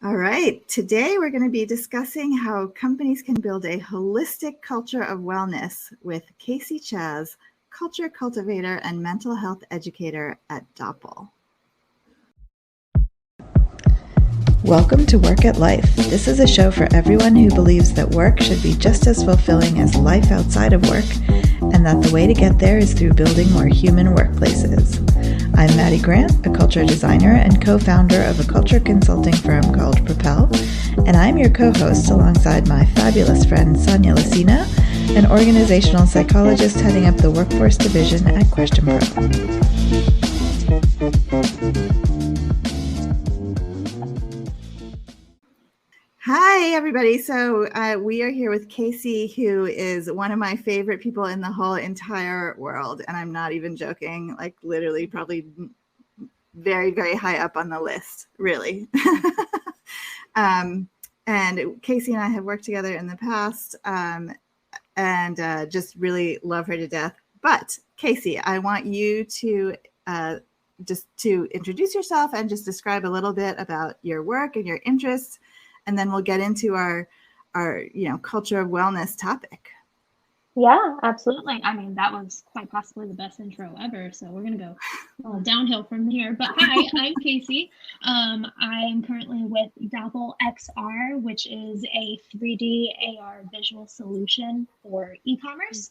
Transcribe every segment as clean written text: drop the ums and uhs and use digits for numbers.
All right. Today we're going to be discussing how companies can build a holistic culture of wellness with Kasey Chas, culture cultivator and mental health educator at Dopple. Welcome to Work at Life. This is a show for everyone who believes that work should be just as fulfilling as life outside of work, and that the way to get there is through building more human workplaces. I'm Maddie Grant, a culture designer and co-founder of a culture consulting firm called Propel, and I'm your co-host alongside my fabulous friend Sonia Lucina, an organizational psychologist heading up the workforce division at Question Pro. Hi, everybody. So we are here with Kasey, who is one of my favorite people in the whole entire world. And I'm not even joking, like literally probably very, very high up on the list, really. And Kasey and I have worked together in the past and just really love her to death. But Kasey, I want you to just to introduce yourself and just describe a little bit about your work and your interests. And then we'll get into our culture of wellness topic. Yeah, absolutely. I mean, that was quite possibly the best intro ever. So we're going to go downhill from here. But hi, I'm Kasey. I am currently with Dopple XR, which is a 3D AR visual solution for e-commerce.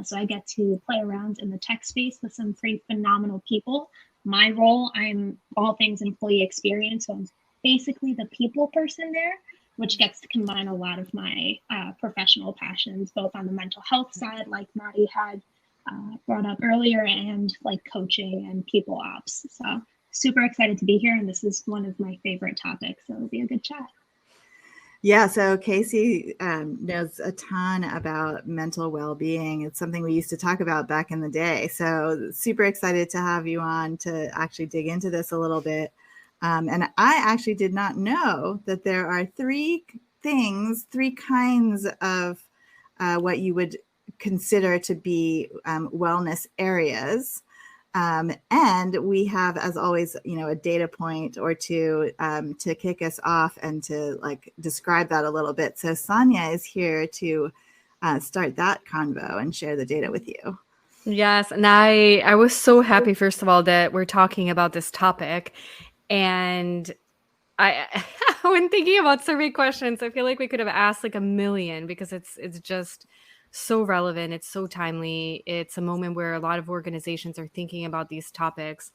So I get to play around in the tech space with some pretty phenomenal people. My role, I'm all things employee experience. So I'm basically the people person there, which gets to combine a lot of my professional passions, both on the mental health side, like Maddie had brought up earlier, and like coaching and people ops. So super excited to be here. And this is one of my favorite topics. So it'll be a good chat. Yeah, so Kasey knows a ton about mental well-being. It's something we used to talk about back in the day. So super excited to have you on to actually dig into this a little bit. And I actually did not know that there are three kinds of what you would consider to be wellness areas. And we have, as always, a data point or two to kick us off and to like describe that a little bit. So Sonia is here to start that convo and share the data with you. Yes, and I was so happy, first of all, that we're talking about this topic. And when thinking about survey questions, I feel like we could have asked like a million, because it's just so relevant. It's so timely. It's a moment where a lot of organizations are thinking about these topics.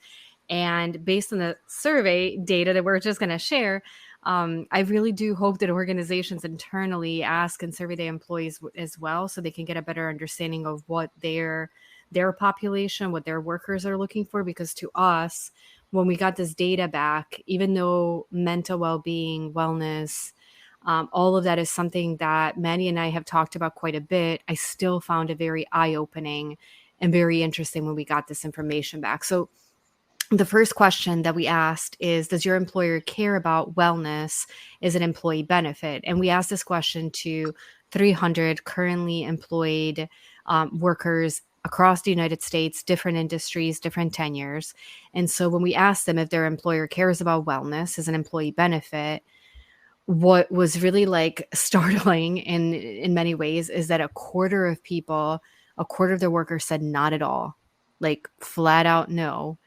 And based on the survey data that we're just going to share, I really do hope that organizations internally ask and survey their employees as well, so they can get a better understanding of what their population, what their workers are looking for. Because to us, when we got this data back, even though mental well-being, wellness, all of that is something that Maddie and I have talked about quite a bit, I still found it very eye-opening and very interesting when we got this information back. So the first question that we asked is, does your employer care about wellness as an employee benefit? And we asked this question to 300 currently employed workers across the United States, different industries, different tenures. And so when we asked them if their employer cares about wellness as an employee benefit, what was really like startling in many ways is that a quarter of their workers said not at all, like flat out no.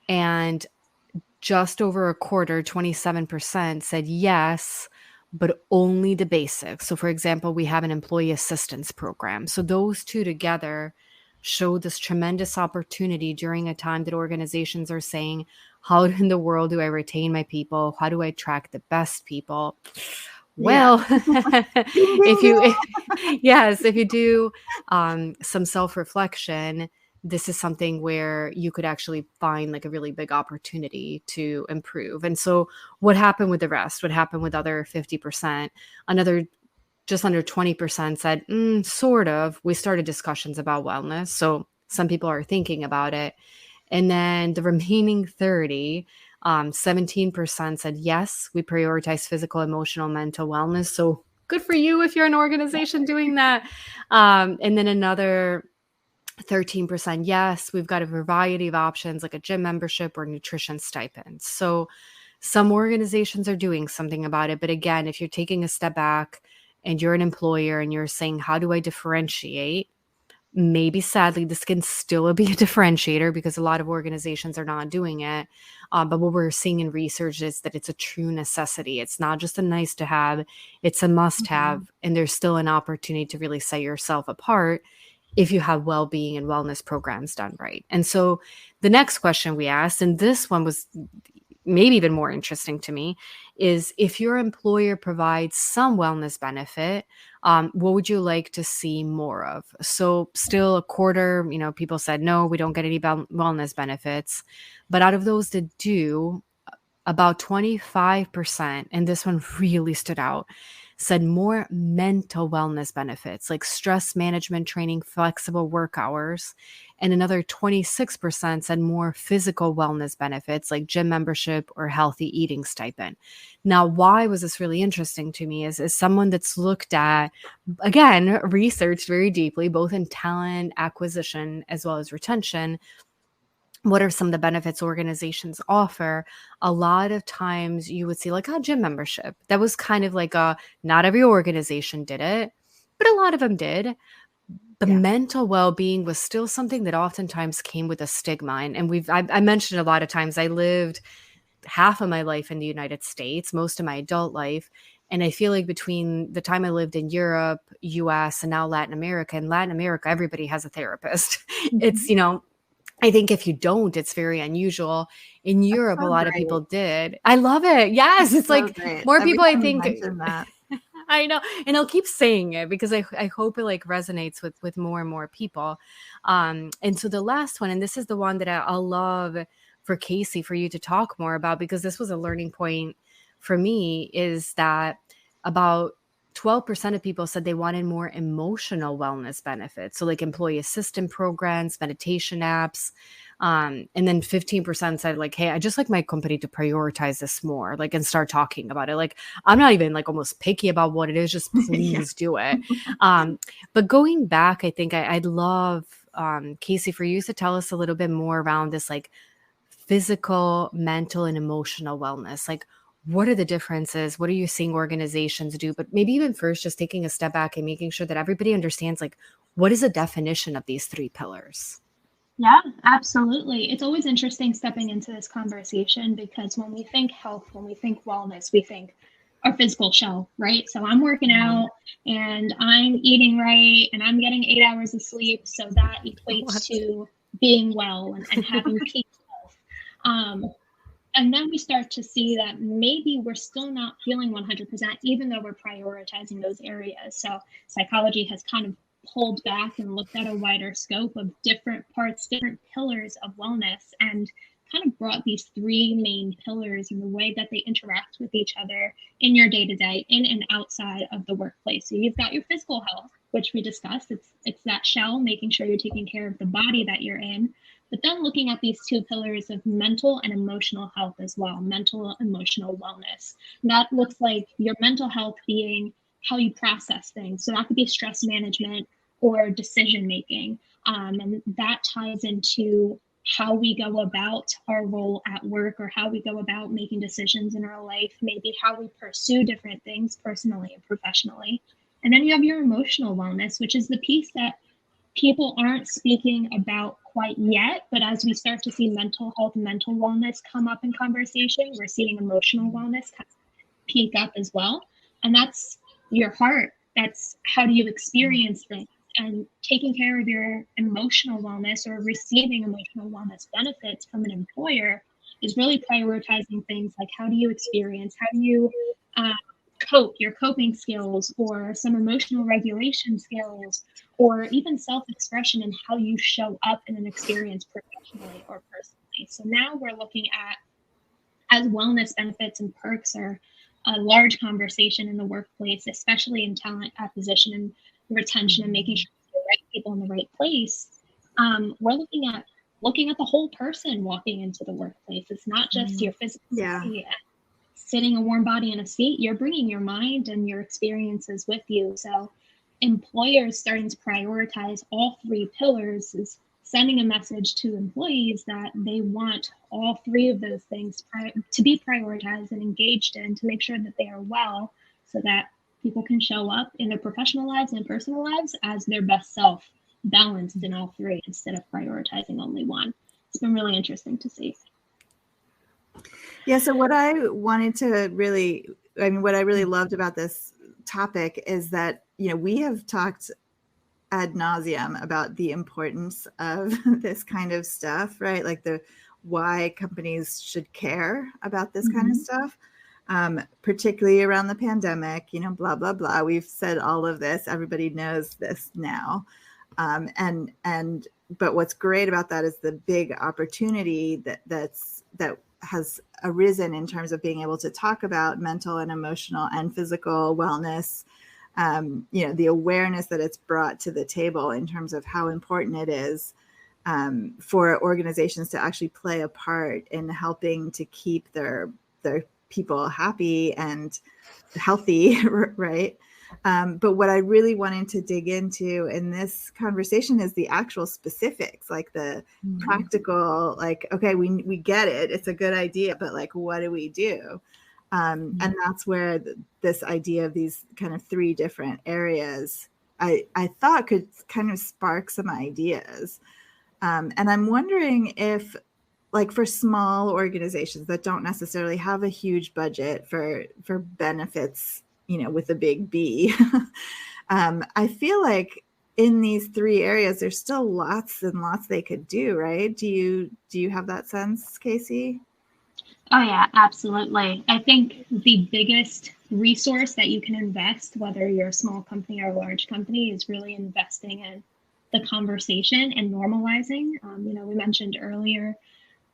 And just over a quarter, 27%, said yes, but only the basics. So for example, we have an employee assistance program. So those two together show this tremendous opportunity during a time that organizations are saying, how in the world do I retain my people? How do I attract the best people? Well, if you do some self-reflection, this is something where you could actually find like a really big opportunity to improve. And so what happened with the rest? What happened with other 50%? Another just under 20% said, sort of. We started discussions about wellness. So some people are thinking about it. And then the remaining 30, 17% said, yes, we prioritize physical, emotional, mental wellness. So good for you if you're an organization doing that. And then another 13%, yes, we've got a variety of options like a gym membership or nutrition stipends. So Some organizations are doing something about it. But again, if you're taking a step back and you're an employer and you're saying, how do I differentiate? Maybe sadly, this can still be a differentiator because a lot of organizations are not doing it. But what we're seeing in research is that it's a true necessity. It's not just a nice to have, it's a must have. And there's still an opportunity to really set yourself apart if you have well-being and wellness programs done right. And so the next question we asked, and this one was maybe even more interesting to me, is if your employer provides some wellness benefit, what would you like to see more of? So still a quarter, people said, no, we don't get any wellness benefits. But out of those that do, about 25%, and this one really stood out, said more mental wellness benefits like stress management training, flexible work hours. And another 26% said more physical wellness benefits like gym membership or healthy eating stipend. Now, why was this really interesting to me is someone that's looked at, again, researched very deeply, both in talent acquisition as well as retention. What are some of the benefits organizations offer? A lot of times you would see like a gym membership. That was kind of like not every organization did it, but a lot of them did. The mental well-being was still something that oftentimes came with a stigma. And I mentioned a lot of times I lived half of my life in the United States, most of my adult life. And I feel like between the time I lived in Europe, US, and now Latin America, everybody has a therapist. It's, I think if you don't, it's very unusual. In Europe, a lot of people did. I love it. Yes. It's so like great. More people, I think. That. I know. And I'll keep saying it because I hope it like resonates with more and more people. And so the last one, and this is the one that I'll love for Kasey, for you to talk more about, because this was a learning point for me, is that about 12% of people said they wanted more emotional wellness benefits. So like employee assistant programs, meditation apps. And then 15% said like, hey, I just like my company to prioritize this more, like, and start talking about it. Like, I'm not even like almost picky about what it is, just please do it. But going back, I think I'd love, Kasey, for you to tell us a little bit more around this, like physical, mental, and emotional wellness. Like, what are the differences? What are you seeing organizations do? But maybe even first, just taking a step back and making sure that everybody understands, like, what is the definition of these three pillars? Yeah, absolutely. It's always interesting stepping into this conversation because when we think health, when we think wellness, we think our physical shell, right? So I'm working out and I'm eating right and I'm getting 8 hours of sleep. So that equates to being well and having peace health. And then we start to see that maybe we're still not feeling 100%, even though we're prioritizing those areas. So psychology has kind of pulled back and looked at a wider scope of different parts, different pillars of wellness, and kind of brought these three main pillars and the way that they interact with each other in your day-to-day, in and outside of the workplace. So you've got your physical health, which we discussed. It's that shell, making sure you're taking care of the body that you're in. But then looking at these two pillars of mental and emotional health as well, mental, emotional wellness. And that looks like your mental health being how you process things. So that could be stress management or decision making. And that ties into how we go about our role at work or how we go about making decisions in our life, maybe how we pursue different things personally and professionally. And then you have your emotional wellness, which is the piece that people aren't speaking about quite yet, but as we start to see mental health, mental wellness come up in conversation, we're seeing emotional wellness kind of peak up as well. And that's your heart. That's how do you experience things, and taking care of your emotional wellness or receiving emotional wellness benefits from an employer is really prioritizing things like how do you experience, how do you cope, your coping skills, or some emotional regulation skills, or even self-expression and how you show up in an experience professionally or personally. So now we're looking at, as wellness benefits and perks are a large conversation in the workplace, especially in talent acquisition and retention and making sure the right people in the right place. We're looking at the whole person walking into the workplace. It's not just your physical body, sitting a warm body in a seat. You're bringing your mind and your experiences with you. So employers starting to prioritize all three pillars is sending a message to employees that they want all three of those things to be prioritized and engaged in, to make sure that they are well, so that people can show up in their professional lives and personal lives as their best self, balanced in all three instead of prioritizing only one. It's been really interesting to see. Yeah, so what I really loved about this topic is that, we have talked ad nauseum about the importance of this kind of stuff, right? Like why companies should care about this kind of stuff, particularly around the pandemic, blah, blah, blah. We've said all of this. Everybody knows this now. But what's great about that is the big opportunity that has arisen in terms of being able to talk about mental and emotional and physical wellness. The awareness that it's brought to the table in terms of how important it is for organizations to actually play a part in helping to keep their people happy and healthy, right? But what I really wanted to dig into in this conversation is the actual specifics, like the practical, like, okay, we get it. It's a good idea, but like, what do we do? And that's where this idea of these kind of three different areas, I thought could kind of spark some ideas. And I'm wondering if, like, for small organizations that don't necessarily have a huge budget for benefits, with a big B, I feel like in these three areas, there's still lots and lots they could do, right? Do you have that sense, Kasey? Oh yeah, absolutely. I think the biggest resource that you can invest, whether you're a small company or a large company, is really investing in the conversation and normalizing. We mentioned earlier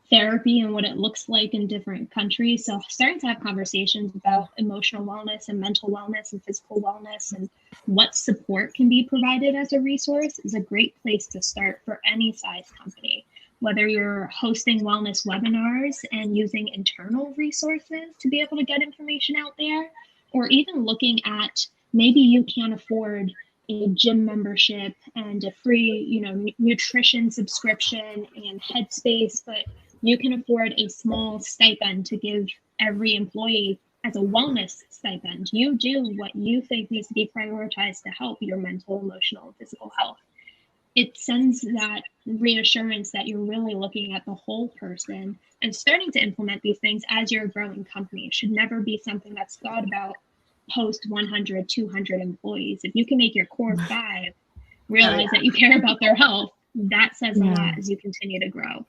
therapy and what it looks like in different countries. So starting to have conversations about emotional wellness and mental wellness and physical wellness and what support can be provided as a resource is a great place to start for any size company. Whether you're hosting wellness webinars and using internal resources to be able to get information out there, or even looking at maybe you can't afford a gym membership and a free, nutrition subscription and Headspace, but you can afford a small stipend to give every employee as a wellness stipend. You do what you think needs to be prioritized to help your mental, emotional, and physical health. It sends that reassurance that you're really looking at the whole person and starting to implement these things as you're a growing company. It should never be something that's thought about post 100, 200 employees. If you can make your core 5 realize that you care about their health, that says a lot as you continue to grow.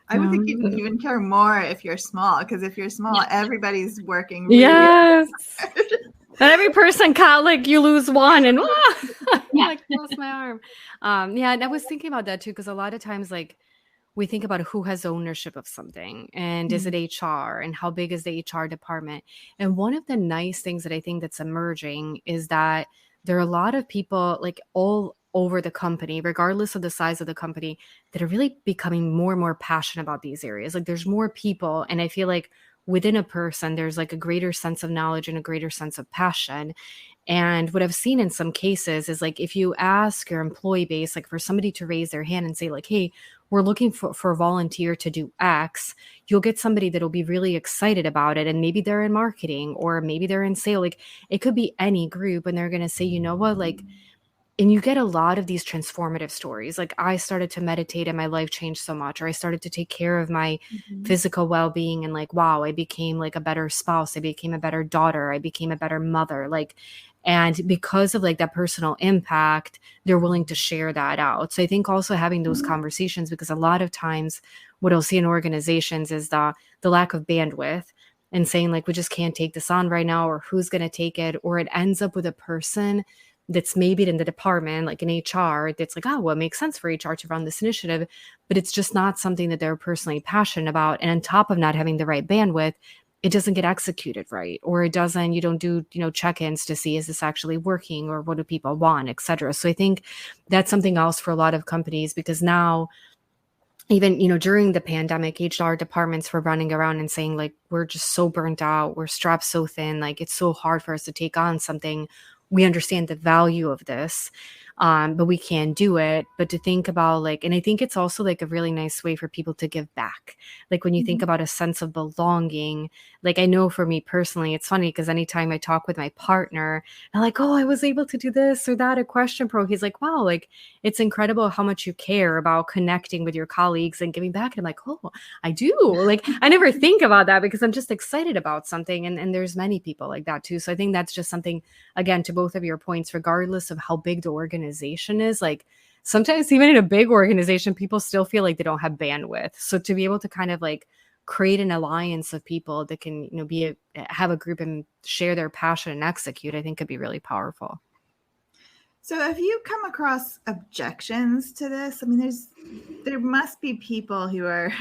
I would think you even care more if you're small, because if you're small, everybody's working really hard. And every person like you lose one and like close my arm. And I was thinking about that too, because a lot of times like we think about who has ownership of something and is it HR and how big is the HR department. And one of the nice things that I think that's emerging is that there are a lot of people like all over the company, regardless of the size of the company, that are really becoming more and more passionate about these areas. Like there's more people, and I feel like within a person, there's like a greater sense of knowledge and a greater sense of passion. And what I've seen in some cases is like, if you ask your employee base, like for somebody to raise their hand and say like, hey, we're looking for a volunteer to do X, you'll get somebody that'll be really excited about it. And maybe they're in marketing or maybe they're in sales. Like it could be any group. And they're going to say, you know what, like, and you get a lot of these transformative stories. Like I started to meditate and my life changed so much, or I started to take care of my physical well-being and like, wow, I became like a better spouse. I became a better daughter. I became a better mother. Like, and because of like that personal impact, they're willing to share that out. So I think also having those conversations, because a lot of times what I'll see in organizations is the lack of bandwidth and saying like, we just can't take this on right now, or who's going to take it, or it ends up with a person that's maybe in the department, like in HR, that's like, oh, well, it makes sense for HR to run this initiative, but it's just not something that they're personally passionate about. And on top of not having the right bandwidth, it doesn't get executed right, or you don't do, check-ins to see, is this actually working, or what do people want, et cetera. So I think that's something else for a lot of companies, because now even, during the pandemic, HR departments were running around and saying like, we're just so burnt out, we're strapped so thin, like it's so hard for us to take on something. We understand the value of this. but we can do it. But to think about like, and I think it's also like a really nice way for people to give back. Like when you think about a sense of belonging, like I know for me personally, it's funny because anytime I talk with my partner, I'm like, oh, I was able to do this or that at Question Pro. He's like, wow, like it's incredible how much you care about connecting with your colleagues and giving back. And I'm like, oh, I do. Like I never think about that because I'm just excited about something. And there's many people like that too. So I think that's just something, again, to both of your points, regardless of how big the organization is, like sometimes even in a big organization, people still feel like they don't have bandwidth. So to be able to kind of like create an alliance of people that can, you know, have a group and share their passion and execute, I think could be really powerful. So have you come across objections to this? I mean, there must be people who are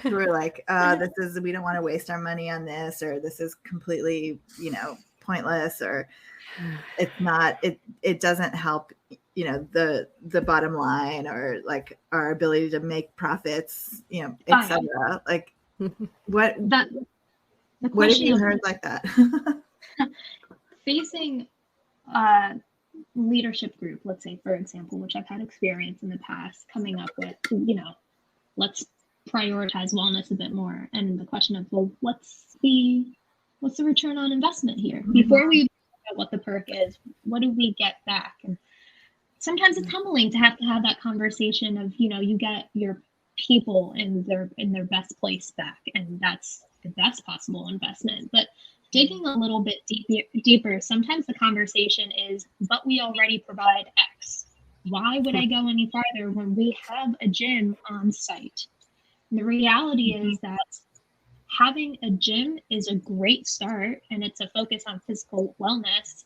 like, we don't want to waste our money on this, or this is completely, you know, pointless, or it's not, it doesn't help, you know, the bottom line, or like our ability to make profits, you know, etc. Like what have you heard like that? Facing leadership group, let's say, for example, which I've had experience in the past, coming up with, you know, let's prioritize wellness a bit more. And the question of, well, what's the return on investment here? Before we figure out what the perk is, what do we get back? And sometimes it's humbling to have that conversation of, you know, you get your people in their best place back, and that's the best possible investment. But digging a little bit deeper, sometimes the conversation is, but we already provide X. Why would I go any farther when we have a gym on site? And the reality is that having a gym is a great start, and it's a focus on physical wellness,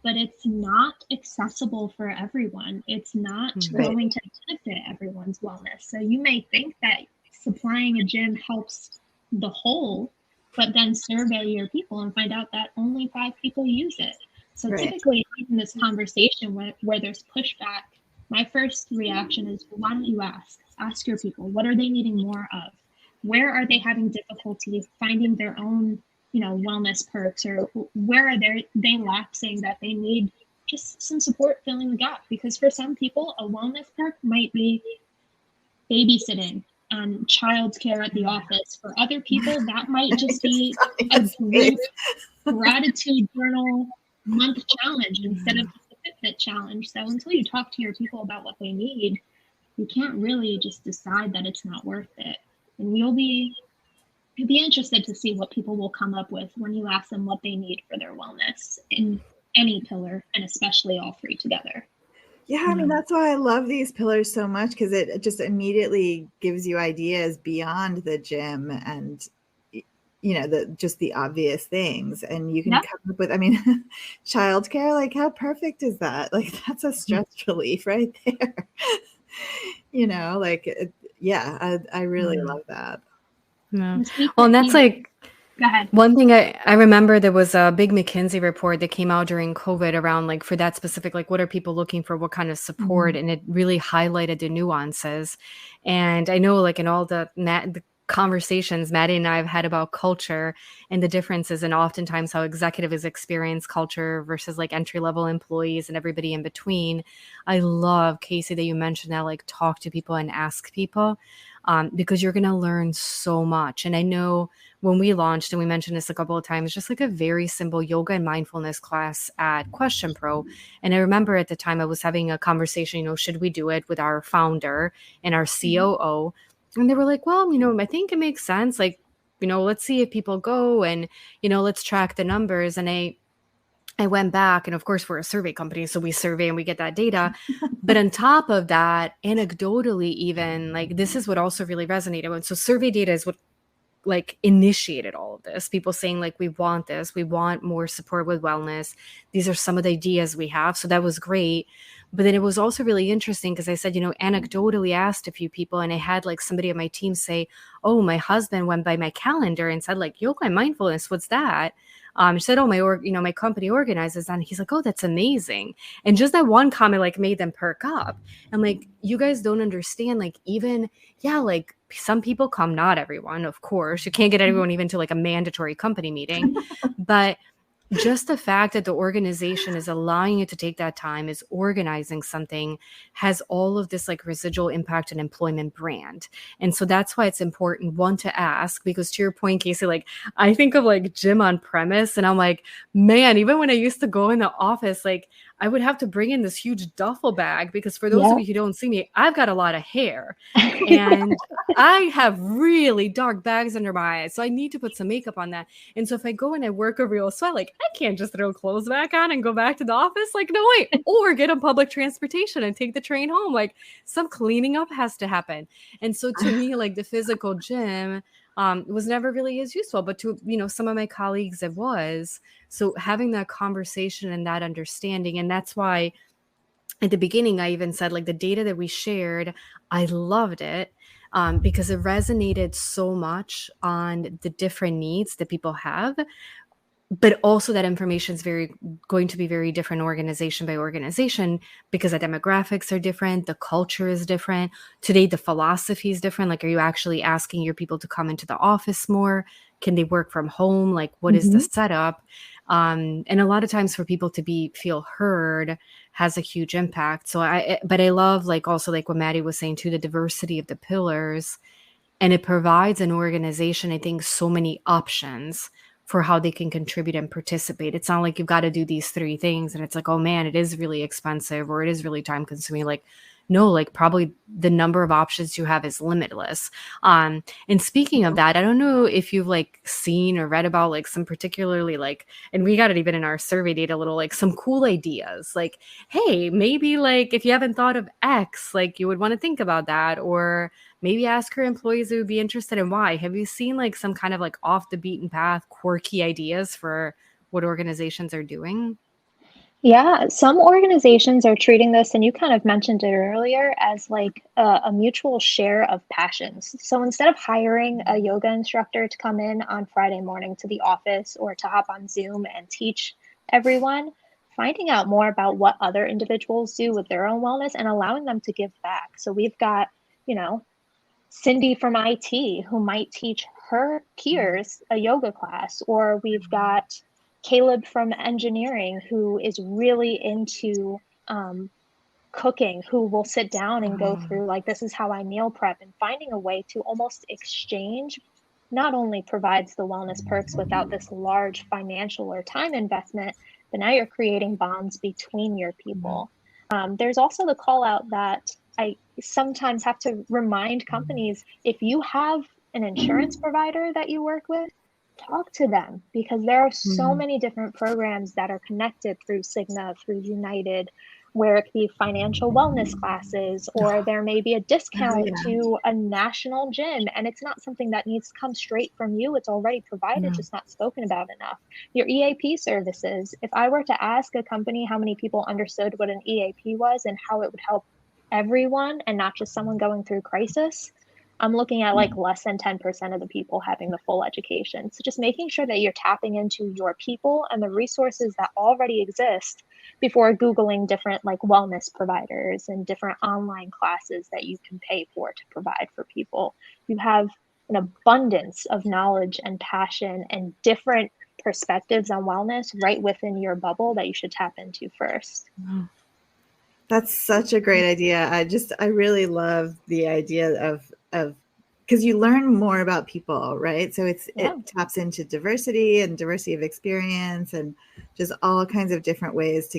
but it's not accessible for everyone. It's not going to benefit everyone's wellness. So you may think that supplying a gym helps the whole, but then survey your people and find out that only 5 people use it. So typically in this conversation where there's pushback, my first reaction is, well, why don't you ask your people, what are they needing more of? Where are they having difficulty finding their own, you know, wellness perks, or where are they lapsing that they need just some support filling the gap? Because for some people, a wellness perk might be babysitting and childcare at the office. For other people, that might just be a group gratitude journal month challenge instead of a Fitbit challenge. So until you talk to your people about what they need, you can't really just decide that it's not worth it. And you'll be interested to see what people will come up with when you ask them what they need for their wellness in any pillar, and especially all 3 together. Yeah, I mean, that's why I love these pillars so much, because it just immediately gives you ideas beyond the gym and, you know, the obvious things. And you can come up with, I mean, childcare, like how perfect is that? Like that's a stress relief right there. You know, like, I really love that. Yeah. Well, and that's like, go ahead. One thing I remember, there was a big McKinsey report that came out during COVID around like for that specific, like what are people looking for, what kind of support, and it really highlighted the nuances. And I know like in all the conversations Maddie and I have had about culture and the differences, and oftentimes how executives experience culture versus like entry-level employees and everybody in between. I love, Kasey, that you mentioned that, like talk to people and ask people, because you're going to learn so much. And I know when we launched, and we mentioned this a couple of times, just like a very simple yoga and mindfulness class at Question Pro. And I remember at the time I was having a conversation, you know, should we do it, with our founder and our COO? And they were like, well, you know, I think it makes sense. Like, you know, let's see if people go, and, you know, let's track the numbers. And I went back, and of course we're a survey company, so we survey and we get that data. But on top of that, anecdotally, even like this is what also really resonated with. So survey data is what like initiated all of this. People saying like, we want this, we want more support with wellness. These are some of the ideas we have. So that was great. But then it was also really interesting because I said, you know, anecdotally asked a few people, and I had like somebody on my team say, oh, my husband went by my calendar and said like, yoga and mindfulness, what's that? She said, oh, my company organizes that. And he's like, oh, that's amazing. And just that one comment like made them perk up. And like, you guys don't understand, like even, like some people come, not everyone, of course. You can't get everyone even to like a mandatory company meeting. But just the fact that the organization is allowing you to take that time, is organizing something, has all of this like residual impact and employment brand. And so that's why it's important, one, to ask, because to your point, Kasey, like I think of like gym on premise and I'm like, man, even when I used to go in the office, like I would have to bring in this huge duffel bag because for those of you who don't see me, I've got a lot of hair and I have really dark bags under my eyes. So I need to put some makeup on that. And so if I go and I work a real sweat, like I can't just throw clothes back on and go back to the office. Like, no way. Or get on public transportation and take the train home. Like some cleaning up has to happen. And so to me, like the physical gym was never really as useful, but to, some of my colleagues it was. So having that conversation and that understanding, and that's why at the beginning, I even said like the data that we shared, I loved it because it resonated so much on the different needs that people have. But also that information is going to be very different organization by organization because the demographics are different. The culture is different. Today, the philosophy is different. Like, are you actually asking your people to come into the office more? Can they work from home? Like, what is the setup? And a lot of times for people to feel heard has a huge impact. So but I love like also like what Maddie was saying too, the diversity of the pillars, and it provides an organization, I think, so many options for how they can contribute and participate. It's not like you've got to do these 3 things and it's like, oh man, it is really expensive or it is really time consuming. Like, no, like probably the number of options you have is limitless. And speaking of that, I don't know if you've like seen or read about like some particularly like, and we got it even in our survey data, little like some cool ideas. Like, hey, maybe like if you haven't thought of X, like you would want to think about that, or maybe ask her employees who would be interested in why. Have you seen like some kind of like off the beaten path, quirky ideas for what organizations are doing? Yeah, some organizations are treating this, and you kind of mentioned it earlier, as like a mutual share of passions. So instead of hiring a yoga instructor to come in on Friday morning to the office or to hop on Zoom and teach everyone, finding out more about what other individuals do with their own wellness and allowing them to give back. So we've got, Cindy from IT who might teach her peers a yoga class, or we've got Caleb from engineering who is really into cooking, who will sit down and go through like, this is how I meal prep, and finding a way to almost exchange not only provides the wellness perks without this large financial or time investment, but now you're creating bonds between your people. There's also the call out that I sometimes have to remind companies, if you have an insurance provider that you work with, talk to them, because there are so many different programs that are connected through Cigna, through United, where it could be financial wellness classes, or there may be a discount to a national gym. And it's not something that needs to come straight from you. It's already provided, just not spoken about enough. Your EAP services. If I were to ask a company how many people understood what an EAP was and how it would help everyone and not just someone going through crisis, I'm looking at like less than 10% of the people having the full education. So just making sure that you're tapping into your people and the resources that already exist before Googling different like wellness providers and different online classes that you can pay for to provide for people. You have an abundance of knowledge and passion and different perspectives on wellness right within your bubble that you should tap into first. That's such a great idea. I really love the idea of because you learn more about people, right? So it taps into diversity and diversity of experience and just all kinds of different ways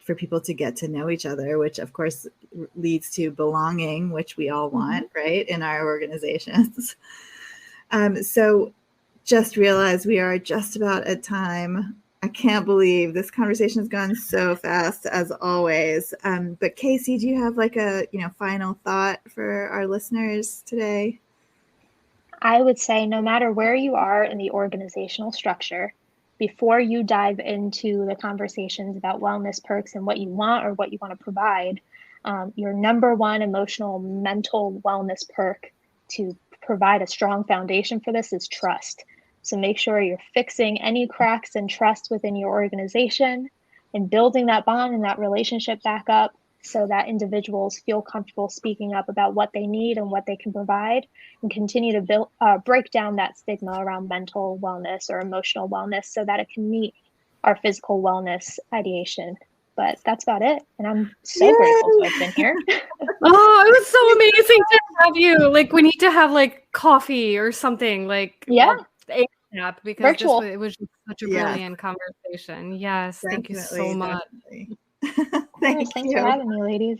for people to get to know each other, which of course leads to belonging, which we all want, right, in our organizations. So just realized we are just about at time. I can't believe this conversation has gone so fast, as always. But Kasey, do you have like a final thought for our listeners today? I would say no matter where you are in the organizational structure, before you dive into the conversations about wellness perks and what you want or what you want to provide, your number one emotional, mental wellness perk to provide a strong foundation for this is trust. So make sure you're fixing any cracks in trust within your organization and building that bond and that relationship back up so that individuals feel comfortable speaking up about what they need and what they can provide, and continue to break down that stigma around mental wellness or emotional wellness so that it can meet our physical wellness ideation. But that's about it. And I'm so grateful to have been here. Oh, it was so amazing to have you. Like, we need to have like coffee or something, like ASAP, because virtual. it was just such a brilliant conversation. Yes, thank you so much. Thanks for having me, ladies.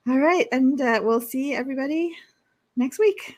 All right, and we'll see everybody next week.